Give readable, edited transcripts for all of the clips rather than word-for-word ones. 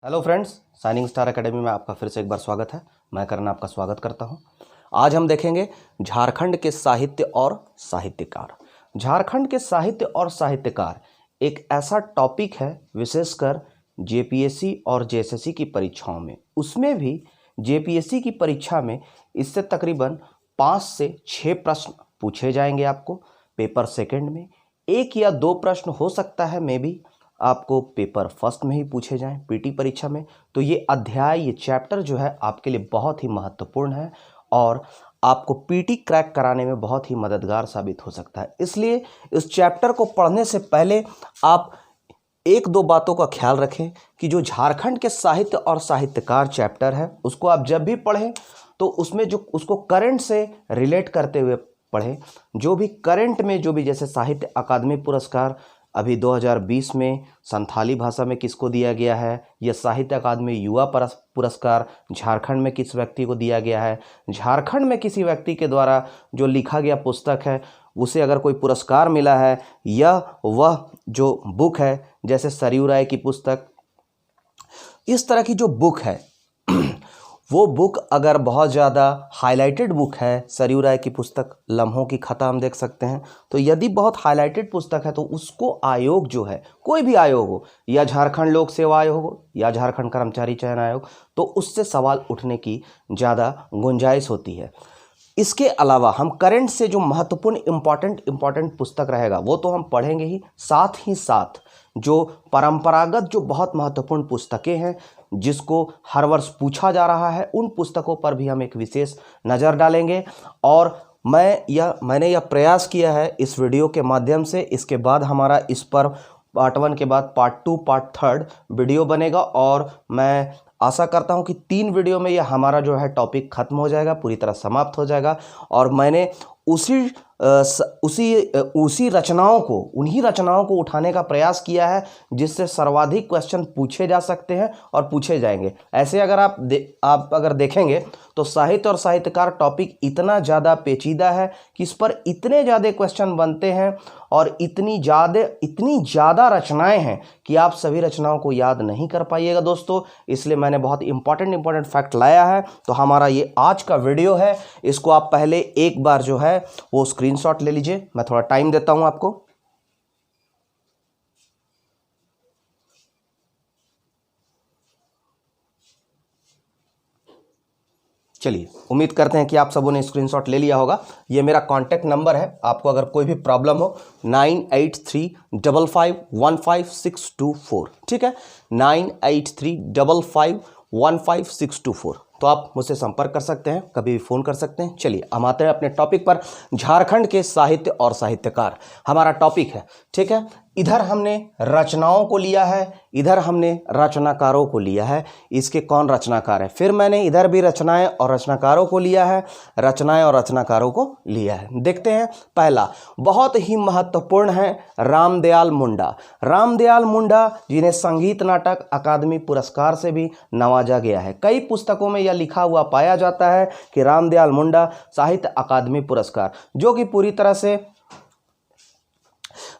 Hello friends, shining star academy में आपका फिर से एक बार स्वागत है। मैं करण आपका स्वागत करता हूं। आज हम देखेंगे झारखंड के साहित्य और साहित्यकार। झारखंड के साहित्य और साहित्यकार एक ऐसा टॉपिक है, विशेषकर जेपीएससी और जेएसएससी की परीक्षाओं में। उसमें भी जेपीएससी की परीक्षा में इससे तकरीबन 5 से 6 प्रश्न पूछे जाएंगे आपको पेपर सेकंड में। 1 या 2 प्रश्न हो सकता है मे बी आपको पेपर फर्स्ट में ही पूछे जाएं पीटी परीक्षा में। तो ये अध्याय, ये चैप्टर जो है आपके लिए बहुत ही महत्वपूर्ण है और आपको पीटी क्रैक कराने में बहुत ही मददगार साबित हो सकता है। इसलिए इस चैप्टर को पढ़ने से पहले आप 1-2 बातों का ख्याल रखें कि जो झारखंड के साहित्य और साहित्यकार चैप्टर है उसको आप जब भी पढ़ें तो उसमें जो उसको करंट से रिलेट करते हुए पढ़ें। जो भी करंट में जो भी, जैसे साहित्य अकादमी पुरस्कार अभी 2020 में संथाली भाषा में किसको दिया गया है, यह साहित्य अकादमी युवा पुरस्कार झारखंड में किस व्यक्ति को दिया गया है, झारखंड में किसी व्यक्ति के द्वारा जो लिखा गया पुस्तक है उसे अगर कोई पुरस्कार मिला है, या वह जो बुक है जैसे सरयू राय की पुस्तक, इस तरह की जो बुक है वो बुक अगर बहुत ज़्यादा हाईलाइटेड बुक है, सरयू राय की पुस्तक लम्हों की खता हम देख सकते हैं, तो यदि बहुत हाईलाइटेड पुस्तक है तो उसको आयोग जो है, कोई भी आयोग हो, या झारखंड लोक सेवा आयोग हो या झारखंड कर्मचारी चयन आयोग, तो उससे सवाल उठने की ज़्यादा गुंजाइश होती है। इसके अलावा हम करंट से जो महत्वपूर्ण इम्पॉर्टेंट पुस्तक रहेगा वो तो हम पढ़ेंगे ही साथ जो परंपरागत जो बहुत महत्वपूर्ण पुस्तकें हैं जिसको हर वर्ष पूछा जा रहा है, उन पुस्तकों पर भी हम एक विशेष नज़र डालेंगे। और मैंने यह प्रयास किया है इस वीडियो के माध्यम से। इसके बाद हमारा इस पर पार्ट 1 के बाद पार्ट 2, पार्ट 3 वीडियो बनेगा और मैं आशा करता हूं कि 3 वीडियो में यह हमारा जो है टॉपिक खत्म हो जाएगा, पूरी तरह समाप्त हो जाएगा। और मैंने उन्हीं रचनाओं को उठाने का प्रयास किया है जिससे सर्वाधिक क्वेश्चन पूछे जा सकते हैं और पूछे जाएंगे। ऐसे अगर आप अगर देखेंगे तो साहित्य और साहित्यकार टॉपिक इतना ज़्यादा पेचीदा है कि इस पर इतने ज़्यादा क्वेश्चन बनते हैं और इतनी ज़्यादा रचनाएं हैं कि आप सभी रचनाओं को याद नहीं कर पाइएगा दोस्तों। इसलिए मैंने बहुत इंपॉर्टेंट फैक्ट लाया है। तो हमारा ये आज का वीडियो है, इसको आप पहले एक बार जो है वो स्क्रीनशॉट ले लीजिए। मैं थोड़ा टाइम देता हूं आपको। चलिए, उम्मीद करते हैं कि आप सबों ने स्क्रीनशॉट ले लिया होगा। ये मेरा कांटेक्ट नंबर है, आपको अगर कोई भी प्रॉब्लम हो 9835515624, ठीक है, 9835515624, तो आप मुझसे संपर्क कर सकते हैं, कभी भी फ़ोन कर सकते हैं। चलिए हम आते हैं अपने टॉपिक पर। झारखंड के साहित्य और साहित्यकार हमारा टॉपिक है, ठीक है। इधर हमने रचनाओं को लिया है, इधर हमने रचनाकारों को लिया है। इसके कौन रचनाकार है, फिर मैंने इधर भी रचनाएं और रचनाकारों को लिया है, रचनाएं और रचनाकारों को लिया है। देखते हैं, पहला बहुत ही महत्वपूर्ण है रामदयाल मुंडा। रामदयाल मुंडा जिन्हें संगीत नाटक अकादमी पुरस्कार से भी नवाजा गया है। कई पुस्तकों में यह लिखा हुआ पाया जाता है कि रामदयाल मुंडा साहित्य अकादमी पुरस्कार, जो कि पूरी तरह से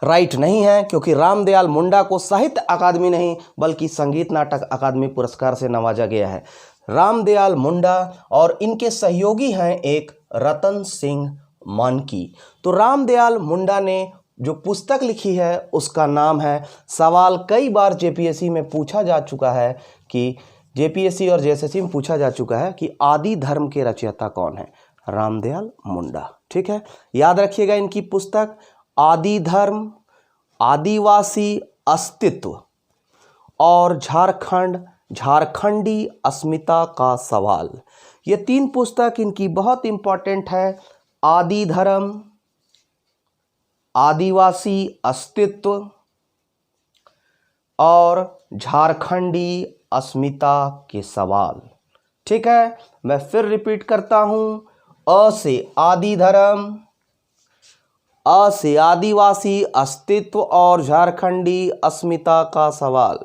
राइट नहीं है, क्योंकि रामदयाल मुंडा को साहित्य अकादमी नहीं बल्कि संगीत नाटक अकादमी पुरस्कार से नवाजा गया है। रामदयाल मुंडा और इनके सहयोगी हैं एक रतन सिंह मानकी। तो रामदयाल मुंडा ने जो पुस्तक लिखी है उसका नाम है, सवाल कई बार जेपीएससी में पूछा जा चुका है कि जेपीएससी और जेएसएससी में पूछा जा चुका है कि आदि धर्म के रचयिता कौन है, रामदयाल मुंडा, ठीक है। याद रखिएगा इनकी पुस्तक आदि धर्म, आदिवासी अस्तित्व और झारखंडी अस्मिता का सवाल। ये 3 पुस्तक इनकी बहुत इंपॉर्टेंट है। आदि धर्म, आदिवासी अस्तित्व और झारखंडी अस्मिता के सवाल, ठीक है। मैं फिर रिपीट करता हूं, अ से आदि धर्म, अ से आदिवासी अस्तित्व और झारखंडी अस्मिता का सवाल।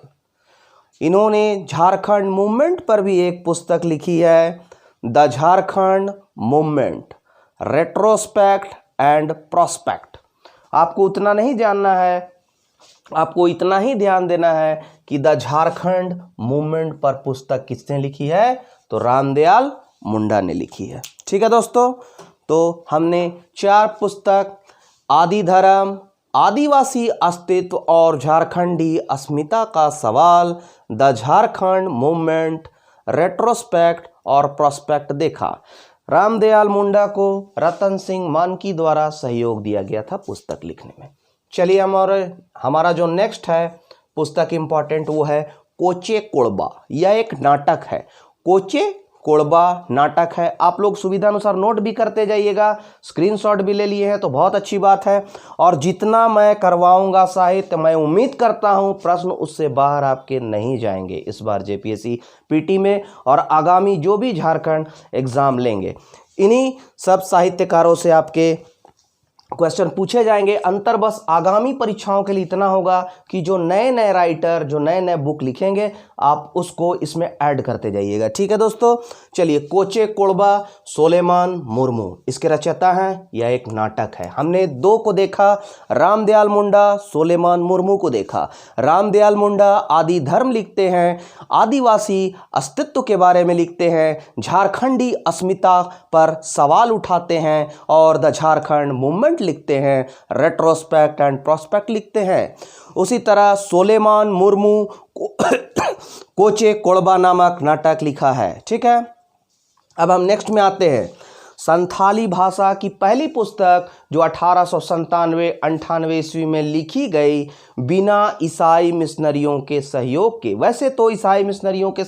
इन्होंने झारखंड मूवमेंट पर भी एक पुस्तक लिखी है, the Jharkhand movement retrospect and prospect. आपको उतना नहीं जानना है, आपको इतना ही ध्यान देना है कि द झारखंड मूवमेंट पर पुस्तक किसने लिखी है, तो रामदयाल मुंडा ने लिखी है। ठीक है दोस्तों, तो हमने 4 पुस्तक, आदि धर्म, आदिवासी अस्तित्व और झारखंडी अस्मिता का सवाल, द झारखंड मूवमेंट, रेट्रोस्पेक्ट और प्रोस्पेक्ट देखा। रामदयाल मुंडा को रतन सिंह मानकी द्वारा सहयोग दिया गया था पुस्तक लिखने में। चलिए हमारा जो नेक्स्ट है पुस्तक इंपॉर्टेंट, वो है कोचे कोड़बा। यह एक नाटक है, कोचे कोड़बा नाटक है। आप लोग सुविधा अनुसार नोट भी करते जाइएगा, स्क्रीनशॉट भी ले लिए हैं तो बहुत अच्छी बात है। और जितना मैं करवाऊंगा साहित्य, मैं उम्मीद करता हूं प्रश्न उससे बाहर आपके नहीं जाएंगे इस बार जेपीएससी पीटी में, और आगामी जो भी झारखंड एग्जाम लेंगे इन्हीं सब साहित्यकारों से आपके क्वेश्चन पूछे जाएंगे। अंतर बस आगामी परीक्षाओं के लिए इतना होगा कि जो नए नए राइटर जो नए नए बुक लिखेंगे आप उसको इसमें ऐड करते जाइएगा। ठीक है दोस्तों, चलिए कोचे कोड़बा सोलेमान मुर्मू इसके रचयिता हैं। यह एक नाटक है। हमने 2 को देखा, रामदयाल मुंडा, सोलेमान मुर्मू को देखा। रामदयाल मुंडा आदि धर्म लिखते हैं, आदिवासी अस्तित्व के बारे में लिखते हैं, झारखंडी अस्मिता पर सवाल उठाते हैं, और द झारखंड मूवमेंट लिखते हैं, रेट्रोस्पेक्ट एंड प्रोस्पेक्ट लिखते हैं। उसी तरह सोलेमान मुर्मू कोचे कोड़बा नामक नाटक लिखा है। ठीक है, अब हम नेक्स्ट में आते हैं। संथाली भाषा की पहली पुस्तक जो 1897-98 ईस्वी में लिखी गई बिना ईसाई मिशनरियों के सहयोग के। वैसे तो ईसाई मिशनरियों के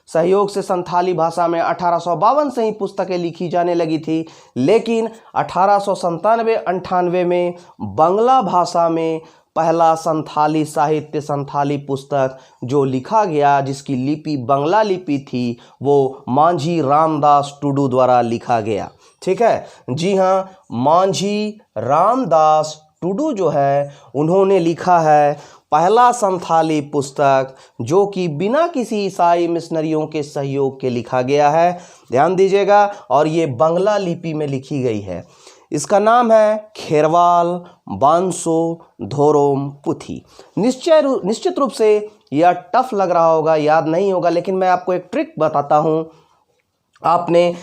सहयोग से संथाली भाषा में 1852 से ही पुस्तकें लिखी जाने लगी थी, लेकिन 1897-98 में बांग्ला भाषा में पहला संथाली साहित्य संथाली पुस्तक जो लिखा गया, जिसकी लिपि बांग्ला लिपि थी, वो मांझी रामदास टुडू द्वारा लिखा गया। ठीक है, जी हाँ, मांझी रामदास टुडू जो है उन्होंने लिखा है पहला संथाली पुस्तक जो कि बिना किसी ईसाई मिशनरियों के सहयोग के लिखा गया है। ध्यान दीजिएगा, और ये बांग्ला लिपि में लिखी गई है। इसका नाम है खेरवाल बांसो धोरोम पुथी। निश्चित रूप से यह टफ लग रहा होगा, याद नहीं होगा, लेकिन मैं आपको एक ट्रिक बताता हूं। आपने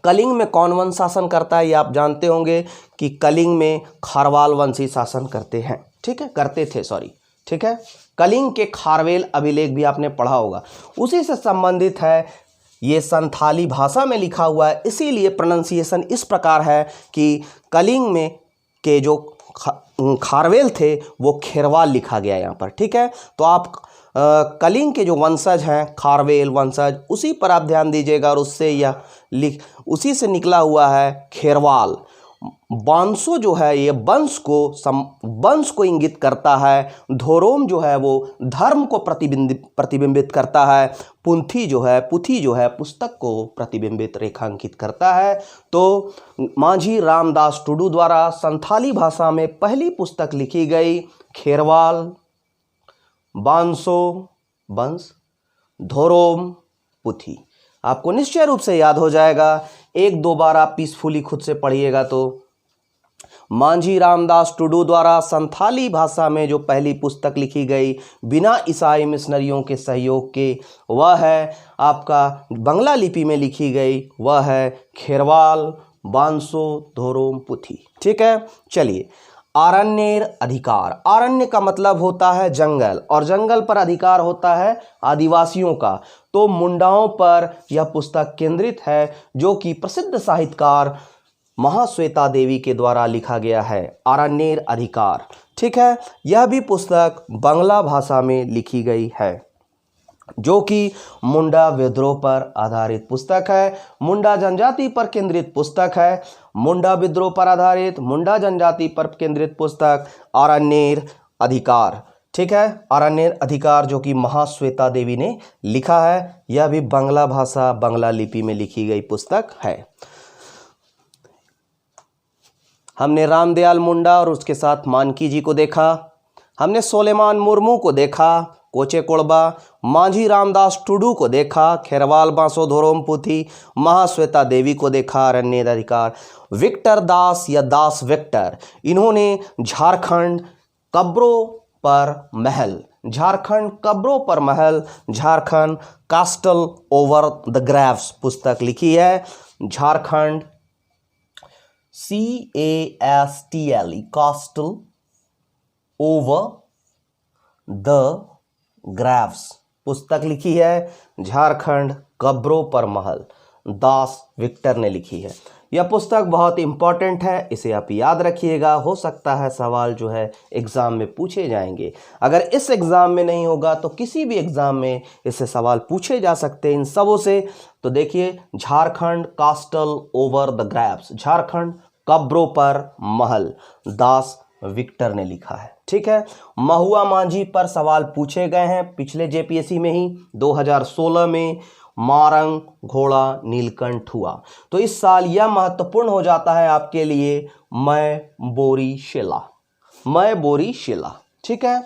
कलिंग में कौन वंश शासन करता है, ये आप जानते होंगे कि कलिंग में खारवाल वंशी शासन करते हैं। ठीक है, करते थे, सॉरी। ठीक है, कलिंग के खारवेल अभिलेख भी आपने पढ़ा होगा, उसी से संबंधित है। ये संथाली भाषा में लिखा हुआ है, इसीलिए प्रोनाउंसिएशन इस प्रकार है कि कलिंग में के जो खारवेल थे वो खेरवाल लिखा गया यहाँ पर। ठीक है, तो आप कलिंग के जो वंशज हैं खारवेल वंशज, उसी पर आप ध्यान दीजिएगा, और उसी से निकला हुआ है खेरवाल। बांसो जो है ये वंश को इंगित करता है। धोरोम जो है वो धर्म को प्रतिबिंबित करता है। पुथी जो है पुस्तक को प्रतिबिंबित रेखांकित करता है। तो मांझी रामदास टुडू द्वारा संथाली भाषा में पहली पुस्तक लिखी गई, खेरवाल बांसो वंश धोरोम पुथी। आपको निश्चय रूप से याद हो जाएगा, 1-2 बार आप पीसफुली खुद से पढ़िएगा तो। मांझी रामदास टुडू द्वारा संथाली भाषा में जो पहली पुस्तक लिखी गई बिना ईसाई मिशनरियों के सहयोग के, वह है आपका बांग्ला लिपि में लिखी गई, वह है खेरवाल बांसो धोरोम पुथी। ठीक है, चलिए आरण्येर अधिकार। आरण्य का मतलब होता है जंगल, और जंगल पर अधिकार होता है आदिवासियों का। तो मुंडाओं पर यह पुस्तक केंद्रित है, जो कि प्रसिद्ध साहित्यकार महाश्वेता देवी के द्वारा लिखा गया है, आरण्येर अधिकार। ठीक है, यह भी पुस्तक बांग्ला भाषा में लिखी गई है, जो कि मुंडा विद्रोह पर आधारित पुस्तक है। मुंडा जनजाति पर केंद्रित पुस्तक है। मुंडा विद्रोह पर आधारित मुंडा जनजाति पर केंद्रित पुस्तक आरण्येर अधिकार। ठीक है, आरण्येर अधिकार जो कि महाश्वेता देवी ने लिखा है, यह भी बांग्ला भाषा बांग्ला लिपि में लिखी गई पुस्तक है। हमने रामदयाल मुंडा और उसके साथ मानकी जी को देखा। हमने सोलेमान मुर्मू को देखा, कोचे कोड़बा, मांझी रामदास टुडू को देखा, खेरवाल बांसो धोरोम पुथी, महाश्वेता देवी को देखा, अरण्य अधिकार, विक्टर दास या दास विक्टर, इन्होंने झारखंड कब्रों पर महल, झारखंड कब्रों पर महल, Jharkhand castle over the Graves पुस्तक लिखी है। Jharkhand CASTLE कास्टल over the Graves पुस्तक लिखी है। झारखंड कब्रों पर महल दास विक्टर ने लिखी है। यह पुस्तक बहुत इंपॉर्टेंट है, इसे आप याद रखिएगा। हो सकता है सवाल जो है एग्ज़ाम में पूछे जाएंगे। अगर इस एग्ज़ाम में नहीं होगा तो किसी भी एग्ज़ाम में इससे सवाल पूछे जा सकते हैं इन सबों से। तो देखिए, Jharkhand castle over the graves, Jharkhand कब्रों पर महल, दास विक्टर ने लिखा है। ठीक है। महुआ मांझी पर सवाल पूछे गए हैं पिछले JPSC में ही। 2016 में मारंग घोड़ा नीलकंठ हुआ। तो इस साल यह महत्वपूर्ण हो जाता है आपके लिए, मैं बोरी शिला, मैं बोरी शिला। ठीक है।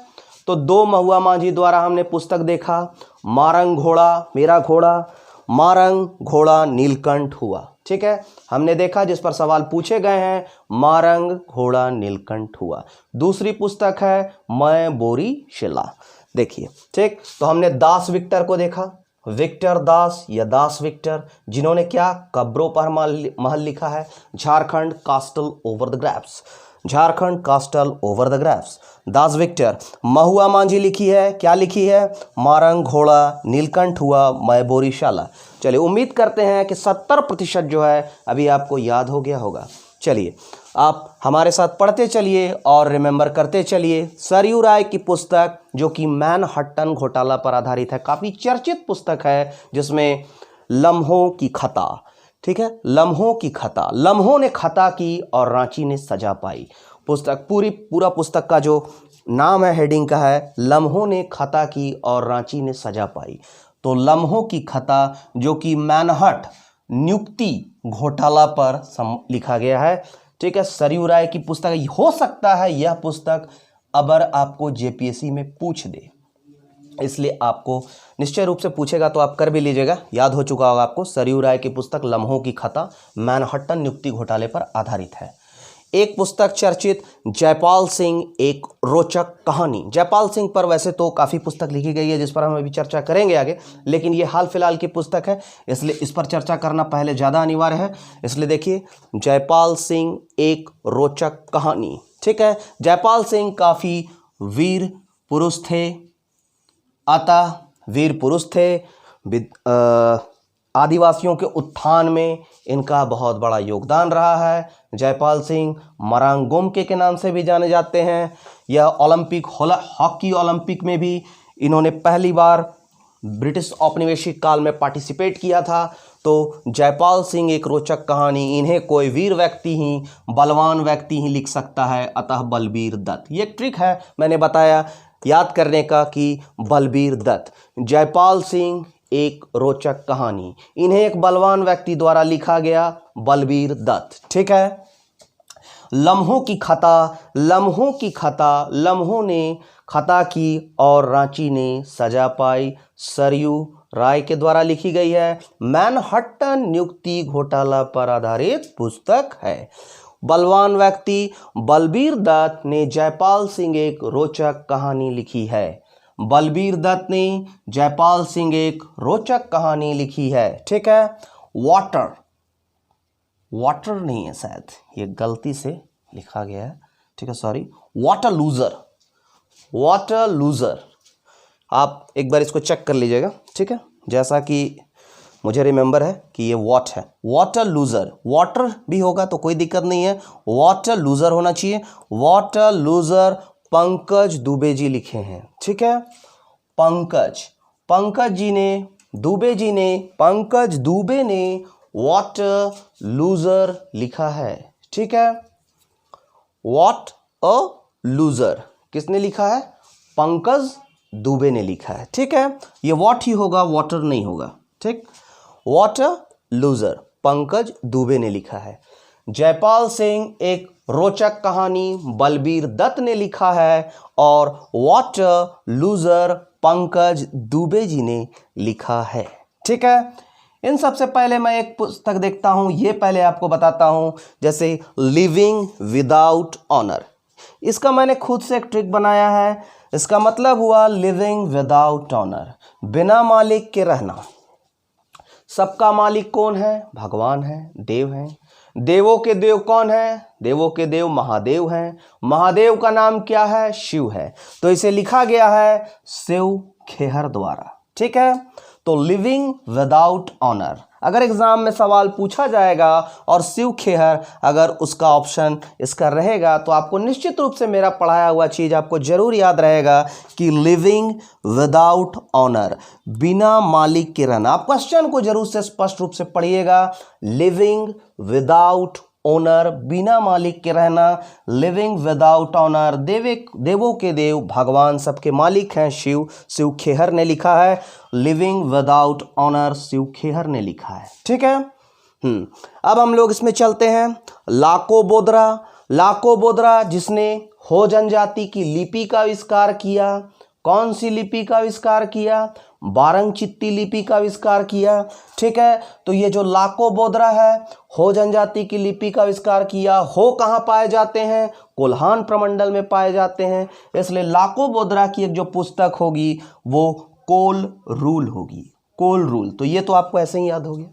तो 2 महुआ मांझी द्वारा हमने पुस्तक देखा, मारंग घोड़ा मेरा घोड़ा, मारंग घोड़ा नीलकंठ हुआ। ठीक है, हमने देखा जिस पर सवाल पूछे गए हैं, मारंग घोड़ा नीलकंठ हुआ। दूसरी पुस्तक है मैं बोरी शिला। देखिए, ठीक, तो हमने दास विक्टर को देखा, विक्टर दास या दास विक्टर, जिन्होंने क्या कब्रों पर महल लिखा है। Jharkhand castle over the graves, Jharkhand castle over the graves, Das Victor. Mahua Manjhi लिखी है, क्या लिखी है, मारंग घोड़ा नीलकंठ हुआ, मैं बोरी शाला। चलिए, उम्मीद करते हैं कि 70% जो है अभी आपको याद हो गया होगा। चलिए, आप हमारे साथ पढ़ते चलिए और रिमेंबर करते चलिए। सरयू राय की पुस्तक जो कि मैनहट्टन घोटाला पर आधारित है, काफ़ी चर्चित पुस्तक है, जिसमें लम्हों की खता, ठीक है, लम्हों की खता, लम्हों ने खता की और रांची ने सजा पाई। पुस्तक पूरा पुस्तक का जो नाम है, हेडिंग का है, लम्हों ने खता की और रांची ने सजा पाई। तो लम्हों की खता जो कि मैनहट्ट नियुक्ति घोटाला पर लिखा गया है। ठीक है, सरयू राय की पुस्तक। हो सकता है यह पुस्तक अगर आपको JPSC में पूछ दे, इसलिए आपको निश्चय रूप से पूछेगा तो आप कर भी लीजिएगा, याद हो चुका होगा आपको। सरयू राय की पुस्तक लम्हों की खता मैनहट्टन नियुक्ति घोटाले पर आधारित है। एक पुस्तक चर्चित जयपाल सिंह एक रोचक कहानी। जयपाल सिंह पर वैसे तो काफ़ी पुस्तक लिखी गई है जिस पर हम अभी चर्चा करेंगे आगे, लेकिन ये हाल फिलहाल की पुस्तक है, इसलिए इस पर चर्चा करना पहले ज़्यादा अनिवार्य है। इसलिए देखिए, जयपाल सिंह एक रोचक कहानी। ठीक है, जयपाल सिंह काफ़ी वीर पुरुष थे, अतः वीर पुरुष थे। आदिवासियों के उत्थान में इनका बहुत बड़ा योगदान रहा है। जयपाल सिंह मरांगोमके के नाम से भी जाने जाते हैं। यह ओलंपिक हॉकी ओलंपिक में भी इन्होंने पहली बार ब्रिटिश औपनिवेशिक काल में पार्टिसिपेट किया था। तो जयपाल सिंह एक रोचक कहानी, इन्हें कोई वीर व्यक्ति ही, बलवान व्यक्ति ही लिख सकता है, अतः बलबीर दत्त। ये एक ट्रिक है मैंने बताया याद करने का कि बलबीर दत्त। जयपाल सिंह एक रोचक कहानी, इन्हें एक बलवान व्यक्ति द्वारा लिखा गया, बलबीर दत्त। ठीक है। लम्हों की खता, लम्हों की खता, लम्हों ने खता की और रांची ने सजा पाई, सरयू राय के द्वारा लिखी गई है। मैनहट्टन नियुक्ति घोटाला पर आधारित पुस्तक है। बलवान व्यक्ति बलबीर दत्त ने जयपाल सिंह एक रोचक कहानी लिखी है। बलबीर दत्त ने जयपाल सिंह एक रोचक कहानी लिखी है। ठीक है। वाटर, वाटर नहीं है शायद, ये गलती से लिखा गया है। ठीक है, sorry, water loser, water loser. आप एक बार इसको चेक कर लीजिएगा। ठीक है, जैसा कि मुझे रिमेंबर है कि ये वॉट है, वाटर लूजर। वाटर भी होगा तो कोई दिक्कत नहीं है, वाटर लूजर होना चाहिए। वाटर लूजर पंकज दुबे जी लिखे हैं। ठीक है, पंकज जी ने, दुबे जी ने, पंकज दुबे ने वाटर लूजर लिखा है। ठीक है, व्हाट अ लूजर किसने लिखा है, पंकज दुबे ने लिखा है। ठीक है, ये व्हाट ही होगा, वाटर नहीं होगा। ठीक, वाटर लूजर पंकज दुबे ने लिखा है। जयपाल सिंह एक रोचक कहानी बलबीर दत्त ने लिखा है और वाटर लूजर पंकज दुबे जी ने लिखा है। ठीक है, इन सबसे पहले मैं एक पुस्तक देखता हूं, ये पहले आपको बताता हूं, जैसे लिविंग विदाउट ऑनर। इसका मैंने खुद से एक ट्रिक बनाया है। इसका मतलब हुआ लिविंग विदाउट ऑनर, बिना मालिक के रहना। सबका मालिक कौन है? भगवान है, देव हैं। देवों के देव कौन है? देवों के देव महादेव हैं। महादेव का नाम क्या है? शिव है। तो इसे लिखा गया है शिव खेहर द्वारा। ठीक है, तो लिविंग विदाउट ऑनर, अगर एग्जाम में सवाल पूछा जाएगा और शिव खेहर अगर उसका ऑप्शन इसका रहेगा तो आपको निश्चित रूप से मेरा पढ़ाया हुआ चीज आपको जरूर याद रहेगा कि लिविंग विदाउट ऑनर, बिना मालिक के रहना। आप क्वेश्चन को जरूर से स्पष्ट रूप से पढ़िएगा। लिविंग विदाउट ओनर, बिना मालिक के रहना, लिविंग विदाउट ऑनर, देवों के देव भगवान सबके मालिक हैं शिव। शिव खेहर ने लिखा है living without honour, Shiv Kheher ने लिखा है। ठीक है, अब हम लोग इसमें चलते हैं। लाको बोदरा, लाको बोदरा जिसने हो जनजाति की लिपि का आविष्कार किया। कौन सी लिपि का आविष्कार किया? बारंग चित्ती लिपि का आविष्कार किया। ठीक है, तो ये जो लाको बोदरा है हो जनजाति की लिपि का आविष्कार किया। हो कहाँ पाए जाते हैं? कोल्हान प्रमंडल में पाए जाते हैं। इसलिए लाको बोदरा की एक जो पुस्तक होगी वो कोल रूल होगी, कोल रूल। तो ये तो आपको ऐसे ही याद हो गया।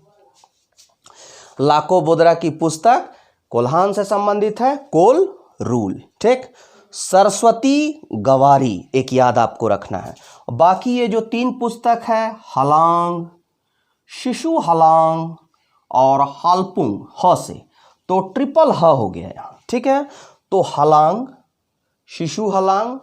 लाको बोदरा की पुस्तक कोल्हान से संबंधित है, कोल रूल। ठीक, सरस्वती गवारी एक याद आपको रखना है। बाकी ये जो तीन पुस्तक है हलांग, शिशु हलांग और हालपुंग, ह से, तो ट्रिपल ह हो गया यहाँ। ठीक है, तो हलांग, शिशु हलांग,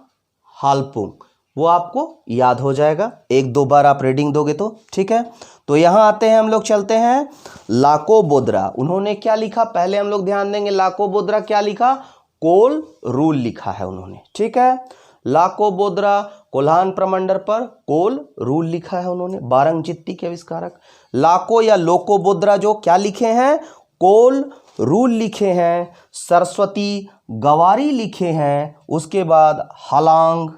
हालपुंग वो आपको याद हो जाएगा, एक दो बार आप रीडिंग दोगे तो। ठीक है, तो यहां आते हैं हम लोग, चलते हैं लाको बोदरा। उन्होंने क्या लिखा? पहले हम लोग ध्यान देंगे लाको बोदरा क्या लिखा? कोल रूल लिखा है उन्होंने। ठीक है, लाको बोदरा कोल्हान प्रमंडल पर कोल रूल लिखा है उन्होंने, बारंग चित्ती के आविष्कारक। लाको या लोको बोदरा जो क्या लिखे हैं? कोल रूल लिखे हैं। सरस्वती गवारी लिखे हैं। उसके बाद हलांग,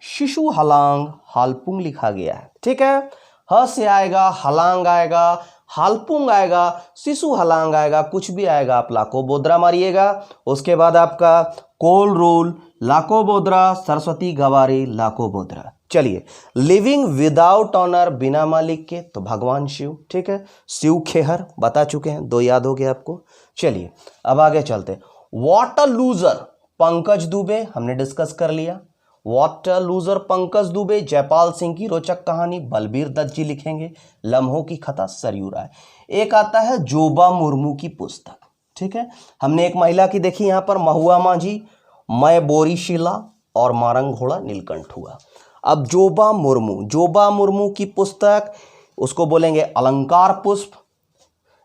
शिशु हलांग, हालपुंग लिखा गया है। ठीक है, ह से आएगा, हलांग आएगा, हालपुंग आएगा, शिशु हलांग आएगा, कुछ भी आएगा आप लाको बोदरा मारिएगा। उसके बाद आपका कोल रूल, लाको बोदरा, सरस्वती गवारी, लाको बोदरा। चलिए, लिविंग विदाउट ऑनर, बिना मालिक के, तो भगवान शिव। ठीक है, शिव खेहर बता चुके हैं, दो याद हो गए आपको। चलिए अब आगे चलते। वाटर लूजर पंकज दुबे हमने डिस्कस कर लिया। वाटर लूजर पंकज दुबे, जयपाल सिंह की रोचक कहानी बलबीर दत्त जी लिखेंगे। लम्हों की खता सरयू राय। एक आता है जोबा मुर्मू की पुस्तक। ठीक है, हमने एक महिला की देखी यहाँ पर, महुआ माझी, मैं बोरीशिला और मारंग घोड़ा नीलकंठ हुआ। अब जोबा मुर्मू, जोबा मुर्मू की पुस्तक, उसको बोलेंगे अलंकार पुष्प।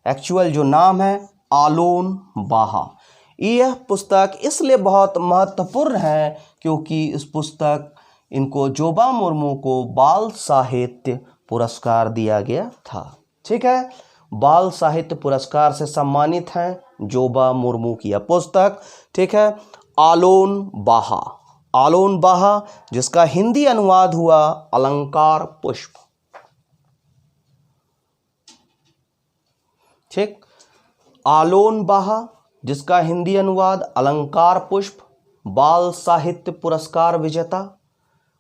एक्चुअल जो नाम है आलोन बाहा। यह पुस्तक इसलिए बहुत महत्वपूर्ण है क्योंकि इस पुस्तक, इनको जोबा मुर्मू को बाल साहित्य पुरस्कार दिया गया था। ठीक है, बाल साहित्य पुरस्कार से सम्मानित हैं जोबा मुर्मू की यह पुस्तक। ठीक है, आलोन बाहा, आलोन बाहा जिसका हिंदी अनुवाद हुआ अलंकार पुष्प। ठीक, आलोन बाहा जिसका हिंदी अनुवाद अलंकार पुष्प, बाल साहित्य पुरस्कार विजेता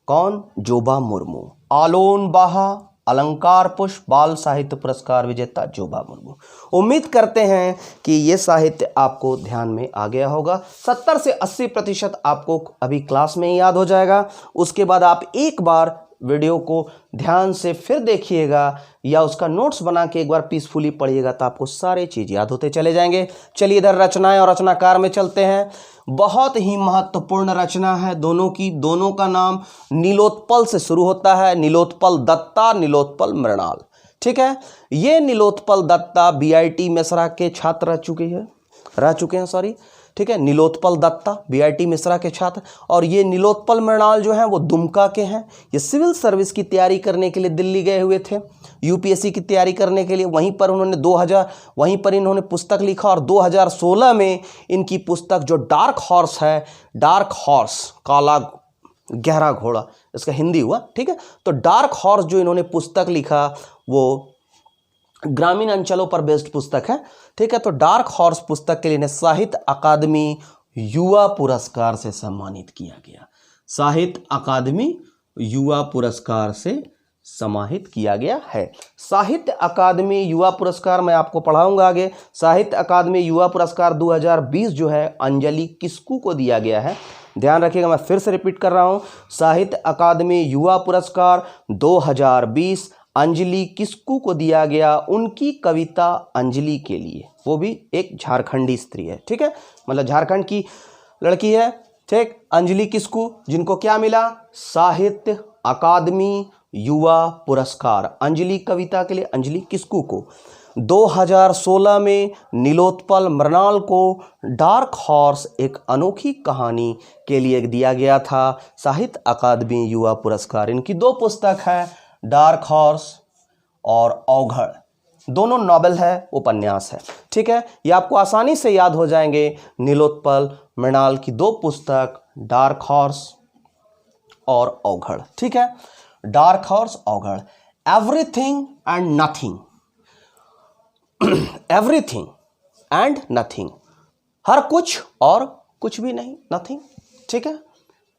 कौन? जोबा मुर्मू। आलोन बाहा, अलंकार पुष्प, बाल साहित्य पुरस्कार विजेता जोबा मुर्मू। उम्मीद करते हैं कि ये साहित्य आपको ध्यान में आ गया होगा। 70 से 80% आपको अभी क्लास में ही याद हो जाएगा। उसके बाद आप एक बार वीडियो को ध्यान से फिर देखिएगा या उसका नोट्स बना के एक बार पीसफुली पढ़िएगा तो आपको सारे चीज़ याद होते चले जाएंगे। चलिए इधर रचनाएं और रचनाकार में चलते हैं। बहुत ही महत्वपूर्ण रचना है दोनों की। दोनों का नाम नीलोत्पल से शुरू होता है, नीलोत्पल दत्ता, नीलोत्पल मृणाल। ठीक है, ये नीलोत्पल दत्ता BIT मिश्रा के छात्र रह चुके हैं। ठीक है। नीलोत्पल दत्ता बीआईटी मिश्रा के छात्र, और ये नीलोत्पल मृणाल जो हैं वो दुमका के हैं। ये सिविल सर्विस की तैयारी करने के लिए दिल्ली गए हुए थे, यूपीएससी की तैयारी करने के लिए। वहीं पर इन्होंने पुस्तक लिखा, और 2016 में इनकी पुस्तक जो डार्क हॉर्स है, डार्क हॉर्स काला गहरा घोड़ा इसका हिंदी हुआ, ठीक है। तो डार्क हॉर्स जो इन्होंने पुस्तक लिखा वो ग्रामीण अंचलों पर बेस्ड पुस्तक है, ठीक है। तो डार्क हॉर्स पुस्तक के लिए इन्हें साहित्य अकादमी युवा पुरस्कार से सम्मानित किया गया। साहित्य अकादमी युवा पुरस्कार से सम्मानित किया गया है। साहित्य अकादमी युवा पुरस्कार मैं आपको पढ़ाऊंगा आगे। साहित्य अकादमी युवा पुरस्कार 2020 जो है अंजलि किस्कू को दिया गया है। ध्यान रखिएगा, मैं फिर से रिपीट कर रहा हूं, साहित्य अकादमी युवा पुरस्कार 2020 अंजलि किस्कू को दिया गया, उनकी कविता अंजलि के लिए। वो भी एक झारखंडी स्त्री है, ठीक है, मतलब झारखंड की लड़की है, ठीक। अंजलि किस्कू, जिनको क्या मिला, साहित्य अकादमी युवा पुरस्कार अंजलि कविता के लिए, अंजलि किस्कू को। 2016 में नीलोत्पल मृणाल को डार्क हॉर्स एक अनोखी कहानी के लिए दिया गया था साहित्य अकादमी युवा पुरस्कार। इनकी 2 पुस्तक है, डार्क हॉर्स और अवघड़, दोनों नॉवेल है, उपन्यास है, ठीक है। ये आपको आसानी से याद हो जाएंगे। नीलोत्पल मृणाल की 2 पुस्तक, डार्क हॉर्स और अवघड़, ठीक है। Dark horse, Aughad. Everything and nothing, everything and nothing, हर कुछ और कुछ भी नहीं, नथिंग, ठीक है।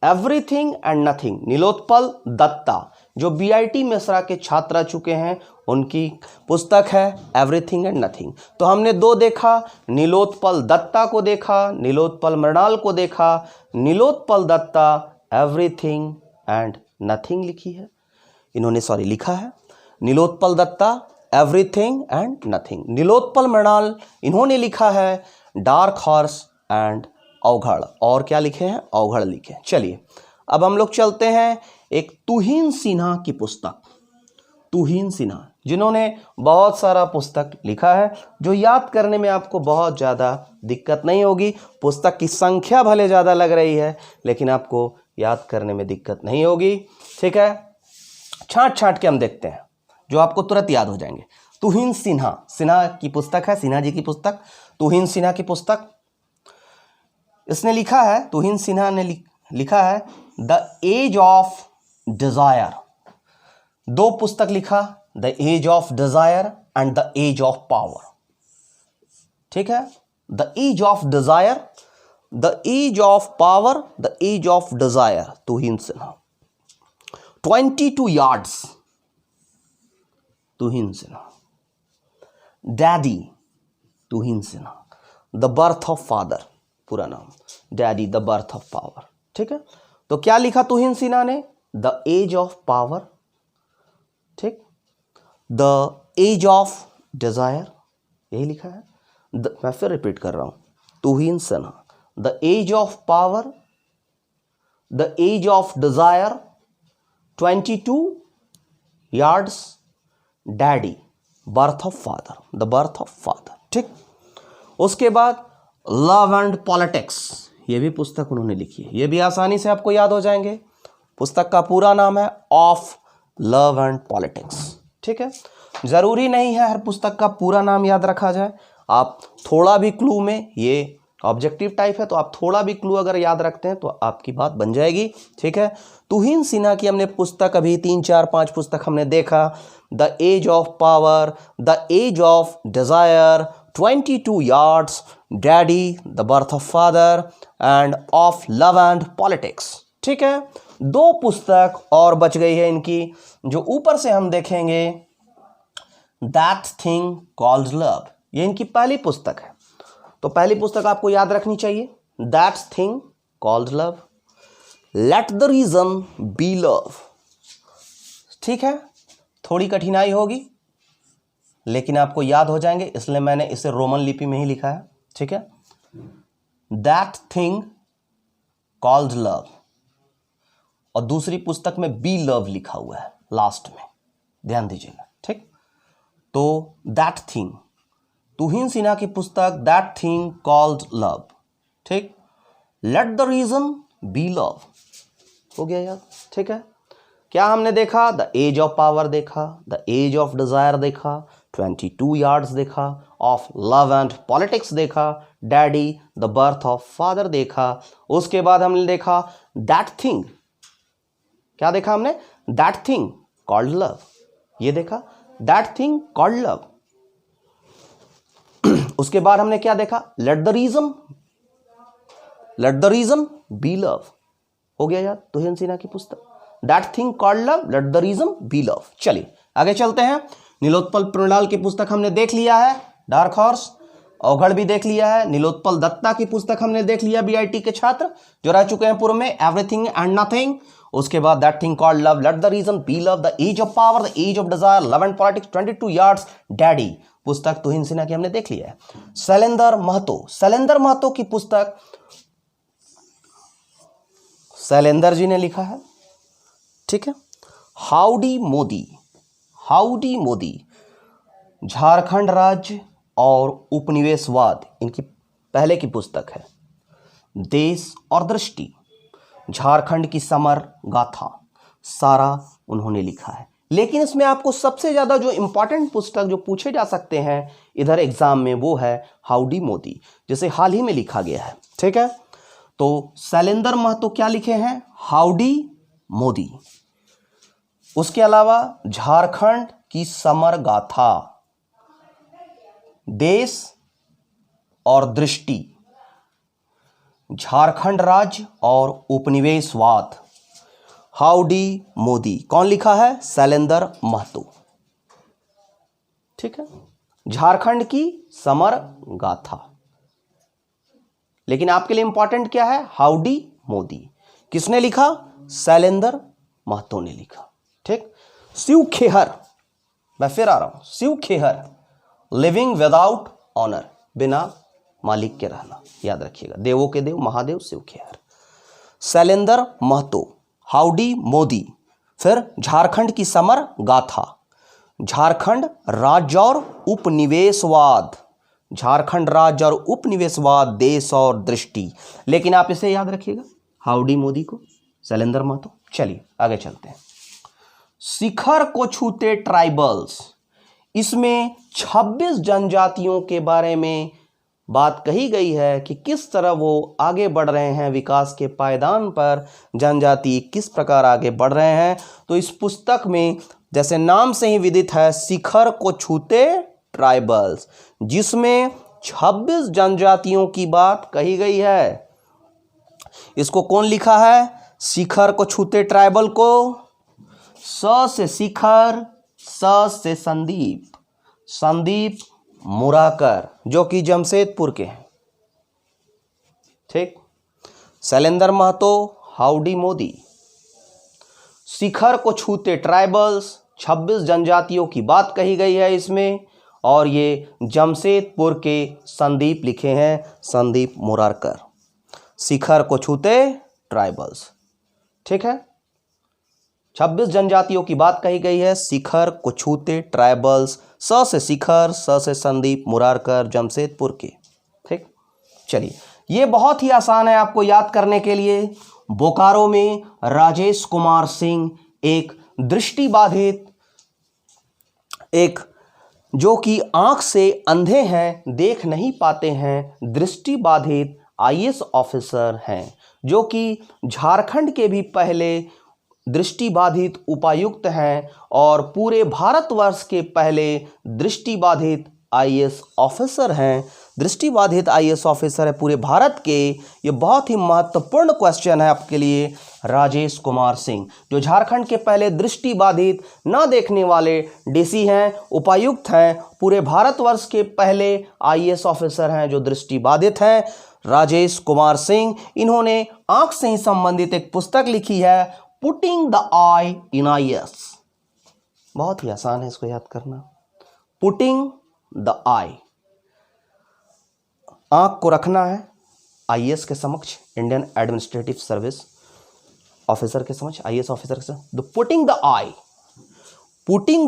Everything and nothing, Nilotpal Dutta जो बीआईटी मिश्रा के छात्र रह चुके हैं, उनकी पुस्तक है एवरीथिंग एंड नथिंग। तो हमने 2 देखा, नीलोत्पल दत्ता को देखा, नीलोत्पल मृणाल को देखा। Nilotpal Dutta everything and nothing लिखी है, इन्होंने लिखा है। Nilotpal Dutta everything and nothing. Nilotpal Mrinal इन्होंने लिखा है डार्क हॉर्स एंड अवघड़, और क्या लिखे हैं, अवघड़ लिखे। चलिए अब हम लोग चलते हैं एक तुहिन सिन्हा की पुस्तक। तुहिन सिन्हा जिन्होंने बहुत सारा पुस्तक लिखा है, जो याद करने में आपको बहुत ज़्यादा दिक्कत नहीं होगी। पुस्तक की संख्या भले ज़्यादा लग रही है, लेकिन आपको याद करने में दिक्कत नहीं होगी, ठीक है। छांट छांट के हम देखते हैं जो आपको तुरंत याद हो जाएंगे। तुहिन सिन्हा, सिन्हा की पुस्तक है, सिन्हा जी की पुस्तक, तुहिन सिन्हा की पुस्तक। इसने लिखा है, तुहिन सिन्हा ने लिखा है द एज ऑफ डिजायर। 2 पुस्तक लिखा, the age of desire and the age of power, ठीक है। The age of desire, the age of power, the age of desire, Tuhin Sinha. 22 yards, Tuhin Sinha. Daddy, Tuhin Sinha. The birth of father, पूरा नाम, daddy the birth of power, ठीक है। तो क्या लिखा तुहिन सिन्हा ने, द एज ऑफ पावर, ठीक, द एज ऑफ डिजायर, यही लिखा है। मैं फिर रिपीट कर रहा हूं, Tuhin Sinha, the age of power, the age of desire, 22 yards, daddy, birth of father, the birth of father, ठीक। उसके बाद लव एंड पॉलिटिक्स, ये भी पुस्तक उन्होंने लिखी है, ये भी आसानी से आपको याद हो जाएंगे। पुस्तक का पूरा नाम है ऑफ लव एंड पॉलिटिक्स, ठीक है। जरूरी नहीं है हर पुस्तक का पूरा नाम याद रखा जाए, आप थोड़ा भी क्लू में, ये ऑब्जेक्टिव टाइप है तो आप थोड़ा भी क्लू अगर याद रखते हैं तो आपकी बात बन जाएगी, ठीक है। तुहिन सिन्हा की हमने पुस्तक अभी 3, 4, 5 पुस्तक हमने देखा, the age of power, the age of desire, 22 yards, daddy, the birth of father and of love and politics, ठीक है। 2 पुस्तक और बच गई है इनकी, जो ऊपर से हम देखेंगे, दैट थिंग कॉल्ड लव, ये इनकी पहली पुस्तक है। तो पहली पुस्तक आपको याद रखनी चाहिए, that thing called love, let the reason be love, ठीक है। थोड़ी कठिनाई होगी लेकिन आपको याद हो जाएंगे, इसलिए मैंने इसे रोमन लिपि में ही लिखा है, ठीक है। दैट थिंग कॉल्ड लव, और दूसरी पुस्तक में बी लव लिखा हुआ है लास्ट में, ध्यान दीजिएगा, ठीक। तो दैट थिंग, तुहिन सिन्हा की पुस्तक दैट थिंग कॉल्ड लव, ठीक। Let the reason be love, हो गया याद, ठीक है। क्या हमने देखा? द एज ऑफ पावर देखा, द एज ऑफ डिजायर देखा, 22 यार्ड्स देखा, ऑफ लव एंड पॉलिटिक्स देखा, daddy the birth of father देखा। उसके बाद हमने देखा दैट थिंग, क्या देखा हमने? दैट थिंग कॉल्ड लव, ये देखा, दैट थिंग कॉल्ड लव। उसके बाद हमने क्या देखा? Let the reason be love, हो गया याद, तुहिन सिन्हा की पुस्तक that thing called love, let the reason be love. चलिए आगे चलते हैं। नीलोत्पल प्रणडाल की पुस्तक हमने देख लिया है, डार्क हॉर्स। अवघड़ भी देख लिया है। नीलोत्पल दत्ता की पुस्तक हमने देख लिया, बीआईटी के छात्र जो रह चुके हैं पूर्व में, एवरीथिंग एंड नथिंग। उसके बाद that thing called love, let the reason be love, the age of power, the age of desire, love and politics, 22 yards, daddy पुस्तक तुहिन सिन्हा की हमने देख लिया है। शैलेंद्र महतो की पुस्तक शैलेंद्र जी ने लिखा है, ठीक है। हाउडी मोदी, झारखंड राज्य और उपनिवेशवाद, इनकी पहले की पुस्तक है। देश और दृष्टि, झारखंड की समर गाथा, सारा उन्होंने लिखा है। लेकिन इसमें आपको सबसे ज्यादा जो इंपॉर्टेंट पुस्तक जो पूछे जा सकते हैं इधर एग्जाम में, वो है हाउडी मोदी, जिसे हाल ही में लिखा गया है, ठीक है। तो शैलेंद्र महतो क्या लिखे हैं? हाउडी मोदी। उसके अलावा झारखंड की समर गाथा, देश और दृष्टि, झारखंड राज्य और उपनिवेशवाद, हाउडी मोदी। कौन लिखा है? शैलेंद्र महतो, ठीक है। झारखंड की समर गाथा, लेकिन आपके लिए इंपॉर्टेंट क्या है? हाउडी मोदी। किसने लिखा? शैलेंद्र महतो ने लिखा, ठीक। शिव खेहर, मैं फिर आ रहा हूं, Shiv Kheher, living without honour, बिना मालिक के रहना, याद रखिएगा, देवों के देव महादेव शिव खेहर। शैलेंद्र महतो, हाउडी मोदी, फिर झारखंड की समर गाथा, झारखंड राज्य और उपनिवेशवाद, झारखंड राज्य और उपनिवेशवाद, देश और दृष्टि। लेकिन आप इसे याद रखिएगा, हाउडी मोदी को, शैलेंद्र महतो। चलिए आगे चलते हैं। शिखर को छूते ट्राइबल्स, इसमें 26 जनजातियों के बारे में बात कही गई है कि किस तरह वो आगे बढ़ रहे हैं विकास के पायदान पर, जनजाति किस प्रकार आगे बढ़ रहे हैं। तो इस पुस्तक में जैसे नाम से ही विदित है, शिखर को छूते ट्राइबल्स, जिसमें 26 जनजातियों की बात कही गई है। इसको कौन लिखा है? शिखर को छूते ट्राइबल को स से शिखर, स से संदीप मुराकर, जो कि जमशेदपुर के हैं, ठीक। शैलेंद्र महतो, हाउडी मोदी, शिखर को छूते ट्राइबल्स, 26 जनजातियों की बात कही गई है इसमें, और ये जमशेदपुर के संदीप लिखे हैं, संदीप मुरारकर। शिखर को छूते ट्राइबल्स, ठीक है। 26 जनजातियों की बात कही गई है, शिखर को छूते ट्राइबल्स, स से शिखर, स से संदीप मुरारकर, जमशेदपुर के, ठीक। चलिए, ये बहुत ही आसान है आपको याद करने के लिए। बोकारो में राजेश कुमार सिंह, एक दृष्टिबाधित, एक जो कि आंख से अंधे हैं, देख नहीं पाते हैं, दृष्टिबाधित आईएएस ऑफिसर हैं, जो कि झारखंड के भी पहले दृष्टिबाधित उपायुक्त हैं और पूरे भारतवर्ष के पहले दृष्टिबाधित आईएएस ऑफिसर हैं। दृष्टिबाधित आईएएस ऑफिसर है पूरे भारत के। ये बहुत ही महत्वपूर्ण क्वेश्चन है आपके लिए। राजेश कुमार सिंह, जो झारखंड के पहले दृष्टिबाधित न देखने वाले डीसी हैं, उपायुक्त हैं, पूरे भारतवर्ष के पहले आईएएस ऑफिसर हैं जो दृष्टिबाधित हैं, राजेश कुमार सिंह। इन्होंने आंख से ही संबंधित एक पुस्तक लिखी है, putting the I in IAS. बहुत ही आसान है इसको याद करना, पुटिंग द आई, आंख को रखना है आईएएस के समक्ष, इंडियन एडमिनिस्ट्रेटिव सर्विस ऑफिसर के समक्ष, आईएएस ऑफिसर के समक्ष। Putting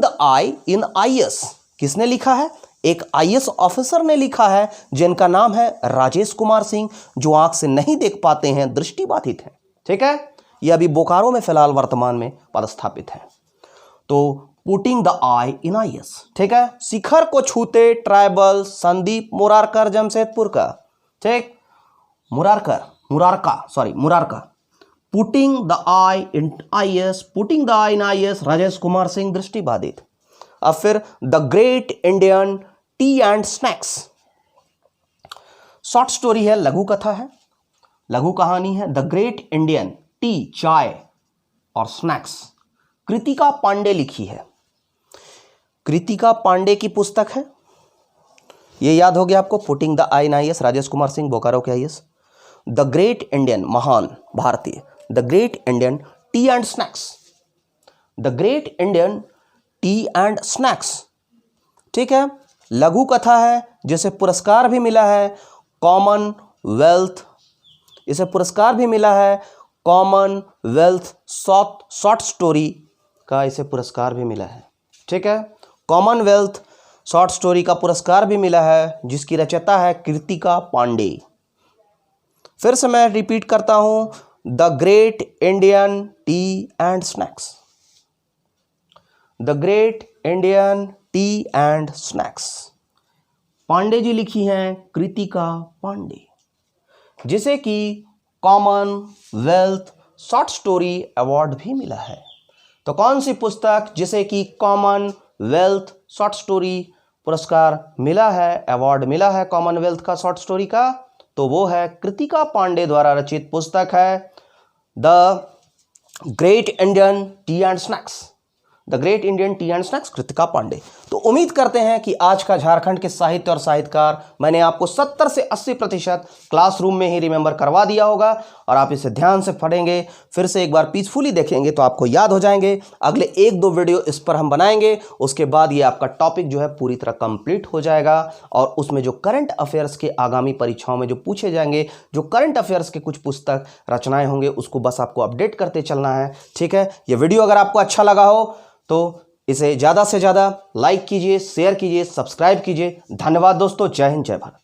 the I in IAS किसने लिखा है? एक आईएएस ऑफिसर ने लिखा है जिनका नाम है राजेश कुमार सिंह, जो आंख से नहीं देख पाते हैं, दृष्टिबाधित हैं। ठीक है, ये अभी बोकारो में फिलहाल वर्तमान में पदस्थापित है। तो putting the I in IAS, ठीक है। शिखर को छूते ट्राइबल संदीप मुरारकर जमशेदपुर का, ठीक, Murarka. Putting the I in IAS Rajesh Kumar Singh, दृष्टिबाधित। अब फिर the great Indian tea and snacks, short story है, लघु कथा है, लघु कहानी है। द ग्रेट इंडियन टी, चाय और स्नैक्स, कृतिका पांडे लिखी है। कृतिका पांडे की पुस्तक है, ये याद हो गया आपको। Putting the I in IAS Rajesh Kumar Singh, Bokaro के आईएएस। द ग्रेट इंडियन, महान भारतीय, the great Indian tea and snacks, the great Indian tea and snacks, ठीक है। लघु कथा है जिसे पुरस्कार भी मिला है कॉमनवेल्थ, इसे पुरस्कार भी मिला है कॉमनवेल्थ शॉर्ट स्टोरी का, इसे पुरस्कार भी मिला है। ठीक है, कॉमनवेल्थ शॉर्ट स्टोरी का पुरस्कार भी मिला है, जिसकी रचयिता है कृतिका पांडे। फिर से मैं रिपीट करता हूं, the great Indian tea and snacks, the great Indian tea and snacks, Pandey ji लिखी हैं कृतिका पांडे, जिसे कि कॉमनवेल्थ शॉर्ट स्टोरी अवार्ड भी मिला है। तो कौन सी पुस्तक जिसे कि कॉमनवेल्थ शॉर्ट स्टोरी पुरस्कार मिला है, अवार्ड मिला है कॉमनवेल्थ का शॉर्ट स्टोरी का, तो वो है कृतिका पांडे द्वारा रचित पुस्तक है the great Indian tea and snacks, the great Indian tea and snacks, Kritika Pandey. तो उम्मीद करते हैं कि आज का झारखंड के साहित्य और साहित्यकार मैंने आपको 70 से 80% क्लासरूम में ही रिमेंबर करवा दिया होगा, और आप इसे ध्यान से पढ़ेंगे, फिर से एक बार पीसफुली देखेंगे तो आपको याद हो जाएंगे। अगले 1-2 वीडियो इस पर हम बनाएंगे, उसके बाद ये आपका टॉपिक जो है पूरी तरह कंप्लीट हो जाएगा, और उसमें जो करंट अफेयर्स के आगामी परीक्षाओं में जो पूछे जाएंगे, जो करंट अफेयर्स के कुछ पुस्तक रचनाएं होंगे, उसको बस आपको अपडेट करते चलना है। ठीक है, ये वीडियो अगर आपको अच्छा लगा हो तो इसे ज़्यादा से ज़्यादा लाइक कीजिए, शेयर कीजिए, सब्सक्राइब कीजिए। धन्यवाद दोस्तों, जय हिंद, जय भारत।